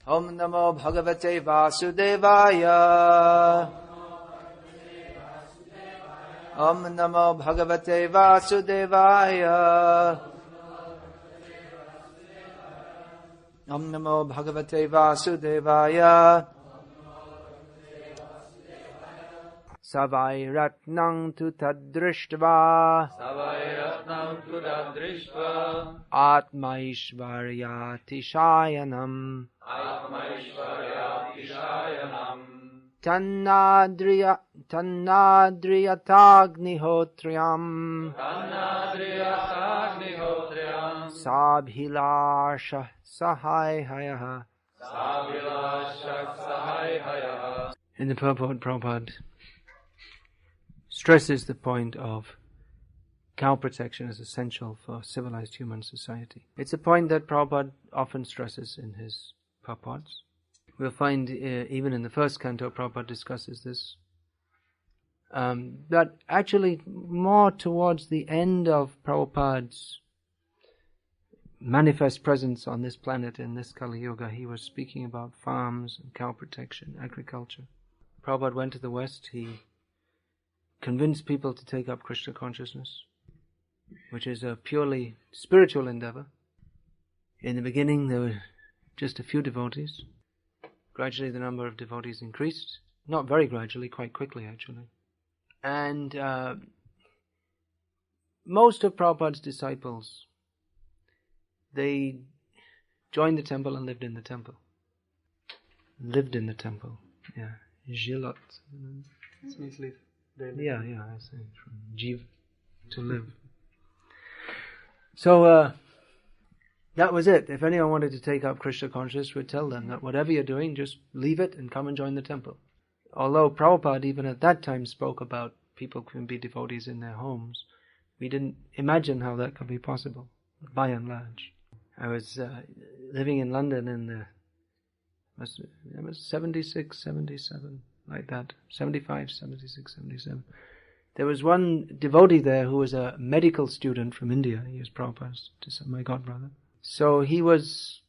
Om Namo Bhagavate Vasudevaya. Om Namo Bhagavate Vasudevaya. Om Namo Bhagavate Vasudevaya. Savai Ratnang tu tadrishtva. Atma Ishvaryati Shayanam. Tannadriyatagnihotriam. Sabhilasha Sahayhayaha. In the purport, Prabhupada stresses the point of cow protection as essential for civilized human society. It's a point that Prabhupada often stresses in his purports. We'll find even in the first canto Prabhupada discusses this. But actually more towards the end of Prabhupada's manifest presence on this planet in this Kali Yuga, he was speaking about farms and cow protection, agriculture. Prabhupada went to the West, he convinced people to take up Krishna consciousness, which is a purely spiritual endeavor. In the beginning there were just a few devotees. Gradually the number of devotees increased. Not very gradually, quite quickly actually. And most of Prabhupada's disciples, they joined the temple and lived in the temple. Yeah. Jilot. It means live. Yeah, I say from jiv, to live. So that was it. If anyone wanted to take up Krishna consciousness, we'd tell them that whatever you're doing, just leave it and come and join the temple. Although Prabhupada even at that time spoke about people can be devotees in their homes, we didn't imagine how that could be possible, by and large. I was living in London in it was 76, 77, like that, 75, 76, 77. There was one devotee there who was a medical student from India. He was Prabhupada's, my godbrother. So he was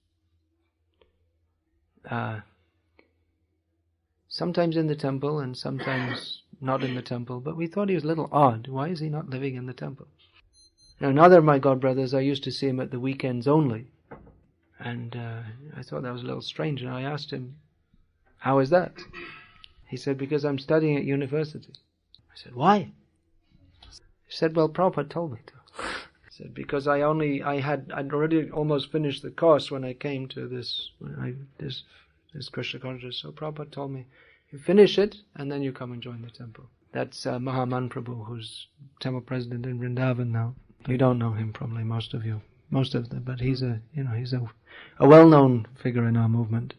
sometimes in the temple and sometimes not in the temple, but we thought he was a little odd. Why is he not living in the temple? Now, another of my godbrothers, I used to see him at the weekends only, and I thought that was a little strange, and I asked him, how is that? He said, because I'm studying at university. I said, why? He said, well, Prabhupada told me to. He said, because I'd already almost finished the course when I came to this Krishna consciousness. So Prabhupada told me, you finish it, and then you come and join the temple. That's Mahaman Prabhu, who's temple president in Vrindavan now. You don't know him probably, most of them, but he's a well-known figure in our movement.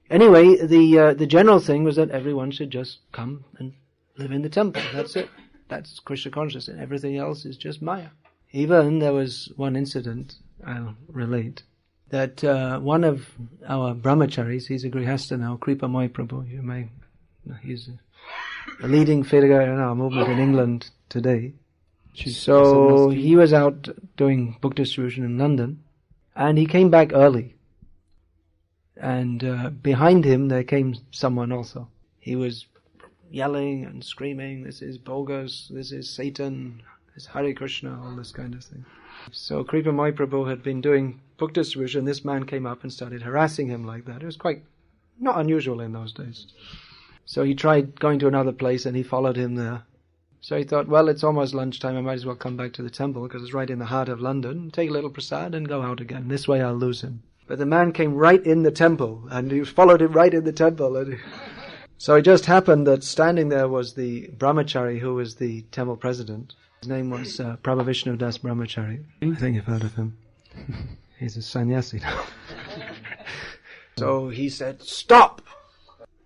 Anyway, the general thing was that everyone should just come and live in the temple. That's it. That's Krishna consciousness, and everything else is just Maya. Even there was one incident I'll relate, that one of our brahmacharis, he's a grihastha now, Kripa Moy Prabhu, he's a leading figure in our movement in England today. So he was out doing book distribution in London, and he came back early. And behind him there came someone also. He was yelling and screaming, this is bogus, this is Satan, this is Hare Krishna, all this kind of thing. So Kripa Moy Prabhu had been doing book distribution. This man came up and started harassing him like that. It was quite not unusual in those days. So he tried going to another place and he followed him there. So he thought, well, it's almost lunchtime, I might as well come back to the temple because it's right in the heart of London, take a little prasad and go out again. This way I'll lose him. But the man came right in the temple and he followed him right in the temple. So it just happened that standing there was the brahmachari who was the temple president. His name was Prabhavishnu Das Brahmachari. I think you've heard of him. He's a sannyasi now. So he said, stop!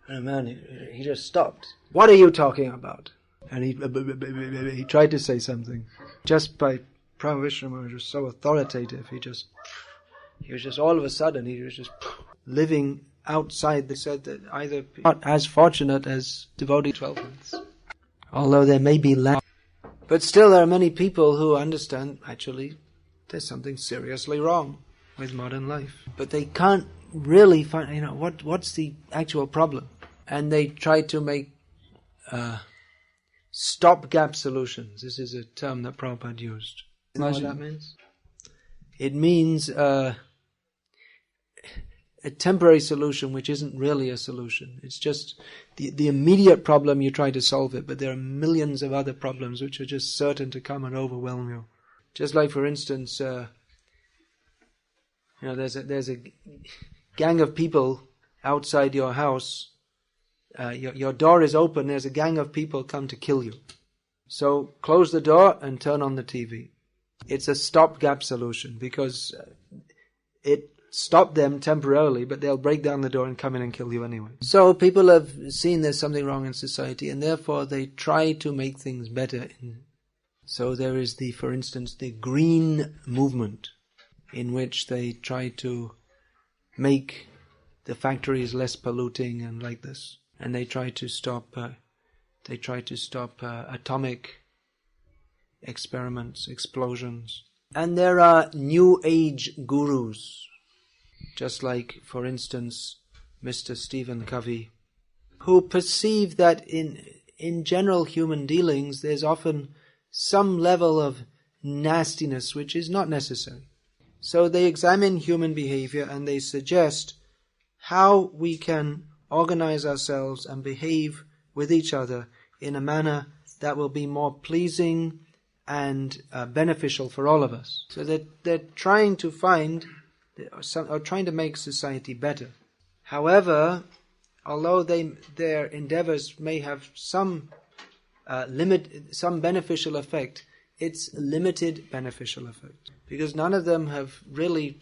And man, he just stopped. What are you talking about? And he tried to say something. Just by Prabhavishnu was just so authoritative, he was just all of a sudden, he was just living outside. They said that either not as fortunate as devotee 12 months, although there may be lack. But still there are many people who understand actually there's something seriously wrong with modern life. But they can't really find, what's the actual problem. And they try to make stopgap solutions. This is a term that Prabhupada used. You know what that means? It means a temporary solution which isn't really a solution. It's just the immediate problem, you try to solve it, but there are millions of other problems which are just certain to come and overwhelm you. Just like, for instance, there's a gang of people outside your house. Your door is open, there's a gang of people come to kill you. So close the door and turn on the TV. It's a stopgap solution because it stopped them temporarily, but they'll break down the door and come in and kill you anyway. So people have seen there's something wrong in society, and therefore they try to make things better. So there is for instance, the green movement, in which they try to make the factories less polluting and like this. And they try to stop atomic experiments, explosions. And there are New Age gurus, just like, for instance, Mr. Stephen Covey, who perceive that in general human dealings there's often some level of nastiness which is not necessary. So they examine human behavior and they suggest how we can organize ourselves and behave with each other in a manner that will be more pleasing and beneficial for all of us. So they're trying to trying to make society better. However, although their endeavors may have some beneficial effect, it's limited beneficial effect, because none of them have really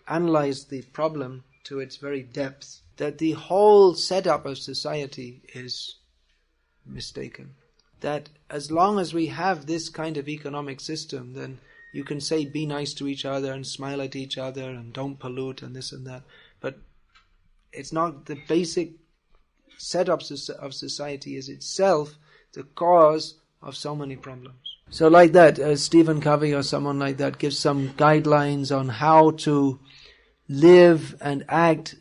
analyzed the problem to its very depth, that the whole setup of society is mistaken. That as long as we have this kind of economic system, then you can say be nice to each other and smile at each other and don't pollute and this and that. But it's not the basic setup of society is itself the cause of so many problems. So like that, Stephen Covey or someone like that gives some guidelines on how to live and act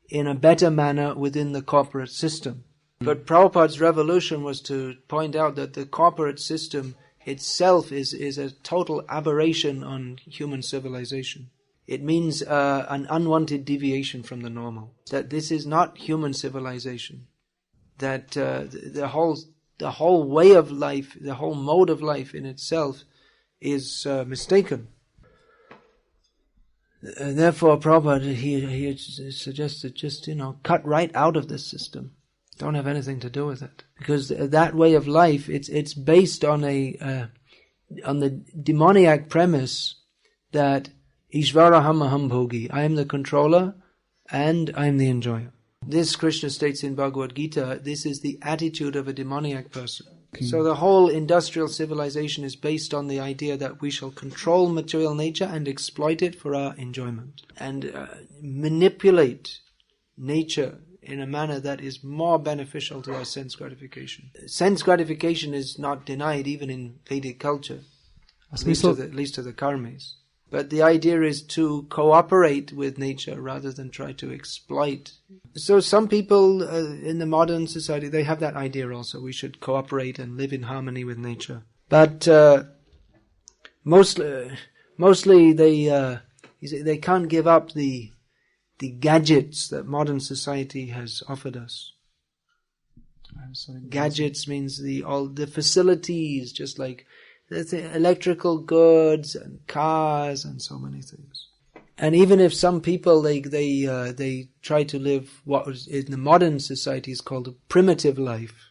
in a better manner within the corporate system. But Prabhupada's revolution was to point out that the corporate system itself is a total aberration on human civilization. It means an unwanted deviation from the normal. That this is not human civilization. That the whole way of life, the whole mode of life in itself is mistaken. And therefore, Prabhupada, he suggested just, cut right out of this system. Don't have anything to do with it. Because that way of life, it's based on the demoniac premise that Ishvaraham aham bhogi, I am the controller and I am the enjoyer. This, Krishna states in Bhagavad Gita, this is the attitude of a demoniac person. So the whole industrial civilization is based on the idea that we shall control material nature and exploit it for our enjoyment. And manipulate nature in a manner that is more beneficial to our sense gratification. Sense gratification is not denied even in Vedic culture, at least to the karmis. But the idea is to cooperate with nature rather than try to exploit. So some people in the modern society, they have that idea also. We should cooperate and live in harmony with nature. But mostly they can't give up the gadgets that modern society has offered us. Gadgets means all the facilities, just like the electrical goods and cars and so many things. And even if some people they try to live what in the modern society is called a primitive life,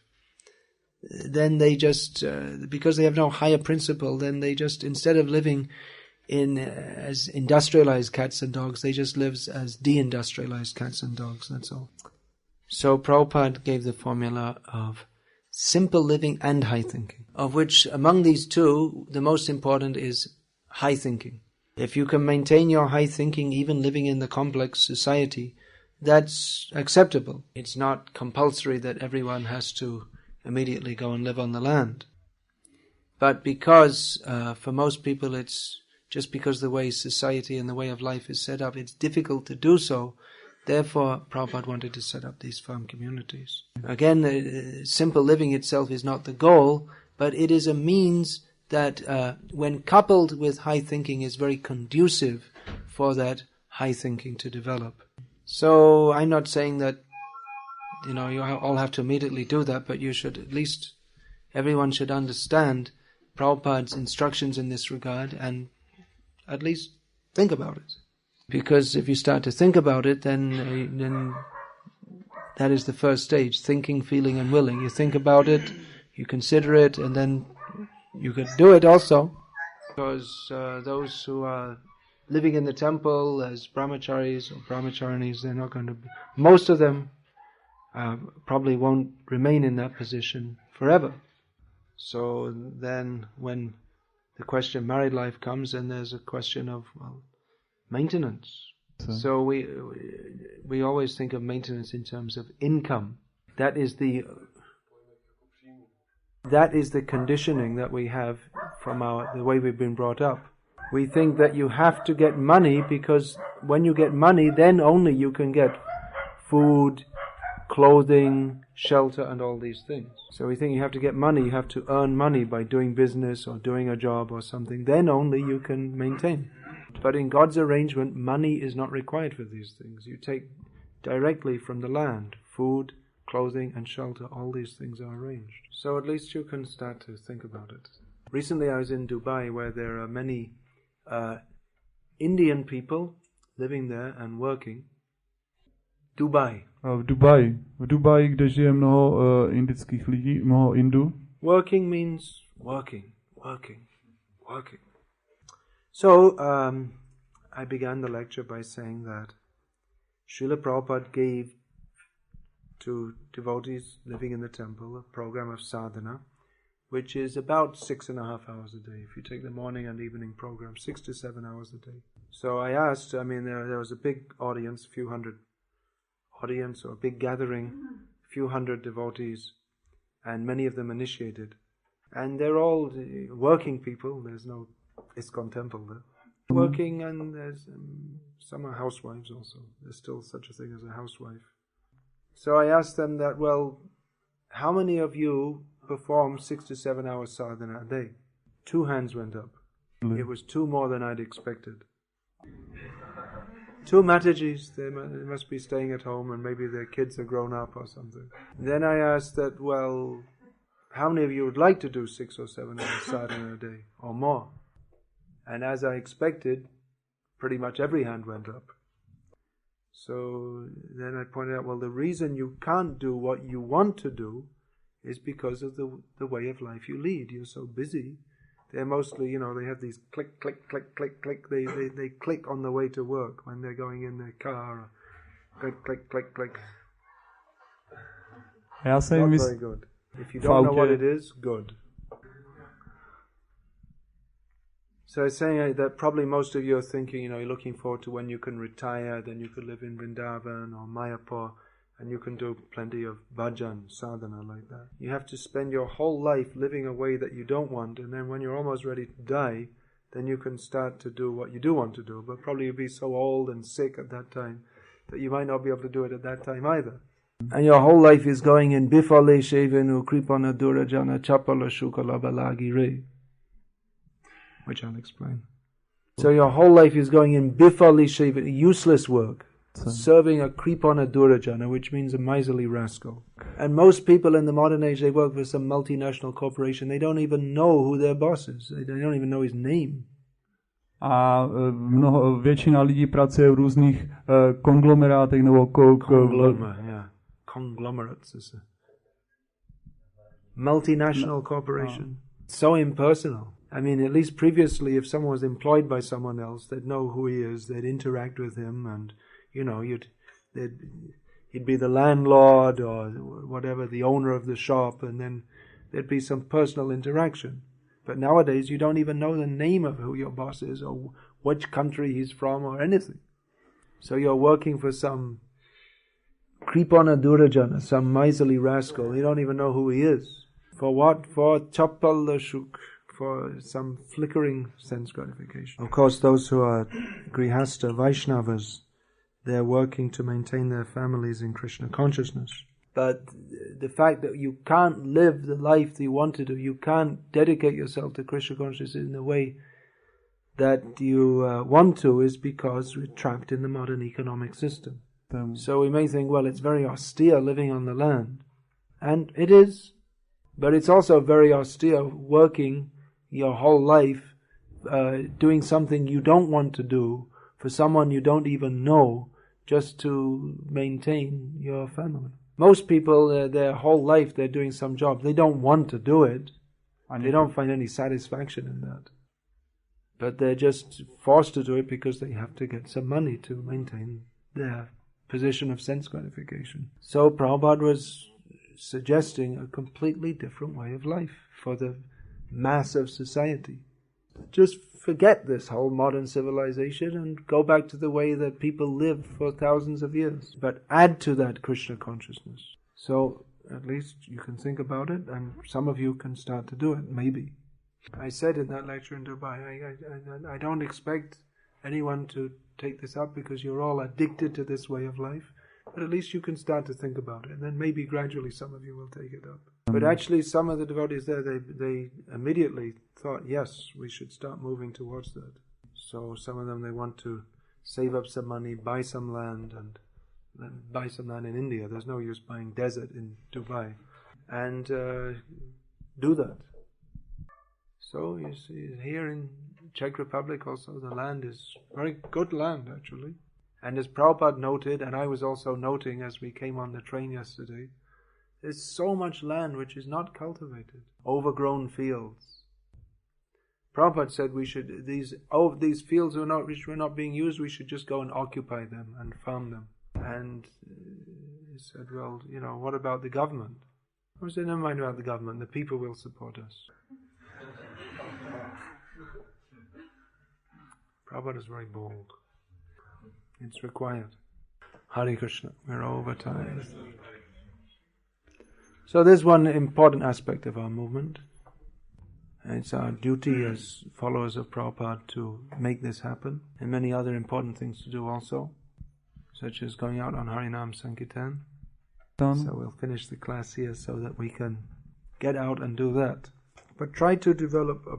then they just because they have no higher principle, then they just, instead of living as industrialized cats and dogs, they just live as deindustrialized cats and dogs. That's all. So Prabhupada gave the formula of simple living and high thinking, of which among these two, the most important is high thinking. If you can maintain your high thinking even living in the complex society, that's acceptable. It's not compulsory that everyone has to immediately go and live on the land. But because for most people it's just because the way society and the way of life is set up, it's difficult to do so, Therefore, Prabhupada wanted to set up these farm communities. Again, simple living itself is not the goal, but it is a means that, when coupled with high thinking, is very conducive for that high thinking to develop. So, I'm not saying that, you all have to immediately do that, but you should at least, everyone should understand Prabhupada's instructions in this regard and at least think about it. Because if you start to think about it, then that is the first stage, thinking, feeling and willing. You think about it, you consider it, and then you could do it also. Because those who are living in the temple as brahmacharis or brahmacharinis, they're not going to be, most of them probably won't remain in that position forever. So then when the question of married life comes, then there's a question of, maintenance. So we always think of maintenance in terms of income. That is the conditioning that we have from the way we've been brought up. We think that you have to get money because when you get money, then only you can get food, clothing, shelter and all these things. So we think you have to get money, you have to earn money by doing business or doing a job or something, then only you can maintain. But in God's arrangement, money is not required for these things. You take directly from the land, food, clothing and shelter, all these things are arranged. So at least you can start to think about it. Recently I was in Dubai where there are many Indian people living there and working. Dubai. V Dubaji, kde žije mnoho indických lidí, mnoho Indů. Working means working. So, I began the lecture by saying that Srila Prabhupada gave to devotees living in the temple a program of sadhana, which is about 6.5 hours a day. If you take the morning and evening program, 6 to 7 hours a day. So I asked, there was a big audience, a few hundred audience, or a big gathering, a few hundred devotees, and many of them initiated. And they're all working people, there's no ISKCON temple there. Working, and there's some are housewives also. There's still such a thing as a housewife. So I asked them that, how many of you perform 6 to 7 hours sadhana a day? 2 hands went up. It was 2 more than I'd expected. 2 Matajis, they must be staying at home and maybe their kids are grown up or something. Then I asked that, how many of you would like to do 6 or 7 hours sadhana a day or more? And as I expected, pretty much every hand went up. So then I pointed out, the reason you can't do what you want to do is because of the way of life you lead. You're so busy. They're mostly, they have these click, click, click, click, click. They click on the way to work when they're going in their car. Click, click, click, click. Not very good. If you don't know what it is, good. So I was saying that probably most of you are thinking, you're looking forward to when you can retire, then you could live in Vrindavan or Mayapur, and you can do plenty of bhajan, sadhana like that. You have to spend your whole life living a way that you don't want, and then when you're almost ready to die, then you can start to do what you do want to do, but probably you'll be so old and sick at that time that you might not be able to do it at that time either. And your whole life is going in bifale shevenu kripana durajana chapala shukala balagire, which I'll explain. So your whole life is going in bifali shevenu, useless work, serving a kripana durajana, which means a miserly rascal. And most people in the modern age, they work for some multinational corporation, they don't even know who their boss is, they don't even know his name. A většina lidí pracuje v různých konglomerátech nebo conglomerates is a multinational corporation. So impersonal. At least previously, if someone was employed by someone else, they'd know who he is, they'd interact with him, and he'd be the landlord or whatever, the owner of the shop, and then there'd be some personal interaction. But nowadays, you don't even know the name of who your boss is or which country he's from or anything. So you're working for some Kripana Durajana, some miserly rascal. You don't even know who he is. For what? For Chapalashuk, for some flickering sense gratification. Of course, those who are Grihastha Vaishnavas, they're working to maintain their families in Krishna consciousness. But the fact that you can't live the life that you want to do, you can't dedicate yourself to Krishna consciousness in the way that you want to, is because we're trapped in the modern economic system. So we may think, well, it's very austere living on the land. And it is. But it's also very austere working your whole life, doing something you don't want to do for someone you don't even know, just to maintain your family. Most people, their whole life, they're doing some job. They don't want to do it. They don't find any satisfaction in that. But they're just forced to do it because they have to get some money to maintain their position of sense gratification. So Prabhupada was suggesting a completely different way of life for the mass of society. Just forget this whole modern civilization and go back to the way that people lived for thousands of years. But add to that Krishna consciousness. So at least you can think about it, and some of you can start to do it, maybe. I said in that lecture in Dubai, I don't expect anyone to take this up because you're all addicted to this way of life, but at least you can start to think about it, and then maybe gradually some of you will take it up. But actually some of the devotees there, they immediately thought, yes, we should start moving towards that. So some of them, they want to save up some money, buy some land, and then buy some land in India. There's no use buying desert in Dubai. And do that. So you see, here in Czech Republic also, the land is very good land actually. And as Prabhupada noted, and I was also noting as we came on the train yesterday, there's so much land which is not cultivated, overgrown fields. Prabhupada said we should, these fields which were not being used, we should just go and occupy them and farm them. And he said, well, what about the government? I said, never mind about the government, the people will support us. Prabhupada is very bold. It's required. Hare Krishna. We're over time. So there's one important aspect of our movement. It's our duty as followers of Prabhupada to make this happen, and many other important things to do also, such as going out on Harinam Sankirtan. So we'll finish the class here so that we can get out and do that. But try to develop a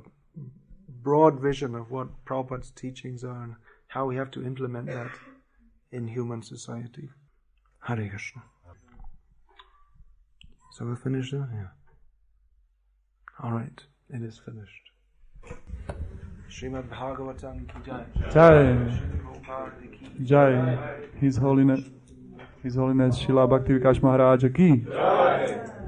broad vision of what Prabhupada's teachings are and how we have to implement that in human society. Hare Krishna. So we'll finish there? Yeah. Alright, it is finished. Srimad Bhagavatam ki jai. Jai. Jai. His Holiness Srila Bhakti Vikasa Maharaja ki. Jai.